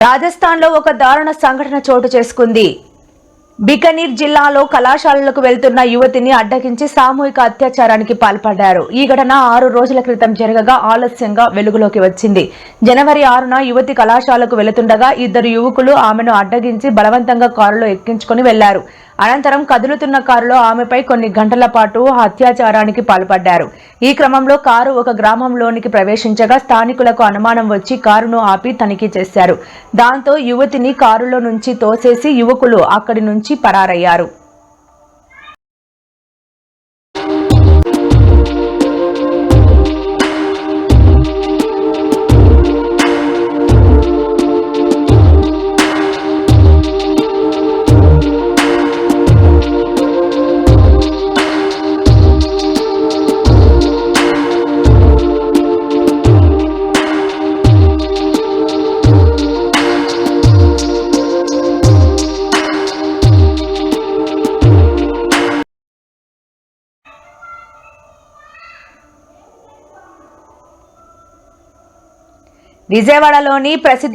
రాజస్థాన్లో ఒక దారుణ సంఘటన చోటు చేసుకుంది. బికనీర్ జిల్లాలో కళాశాలలకు వెళ్తున్న యువతిని అడ్డగించి సామూహిక అత్యాచారానికి పాల్పడ్డారు. ఈ ఘటన 6 రోజుల క్రితం జరగగా ఆలస్యంగా వెలుగులోకి వచ్చింది. జనవరి 6న యువతి కళాశాలకు వెళుతుండగా 2 యువకులు ఆమెను అడ్డగించి బలవంతంగా కారులో ఎక్కించుకుని వెళ్లారు. అనంతరం కదులుతున్న కారులో ఆమెపై కొన్ని గంటల పాటు అత్యాచారానికి పాల్పడ్డారు. ఈ క్రమంలో కారు ఒక గ్రామంలోనికి ప్రవేశించగా స్థానికులకు అనుమానం వచ్చి కారును ఆపి తనిఖీ చేశారు. దాంతో యువతిని కారులో నుంచి తోసేసి యువకులు అక్కడి నుంచి పరారయ్యారు. విజయవాడలోని ప్రసిద్ధి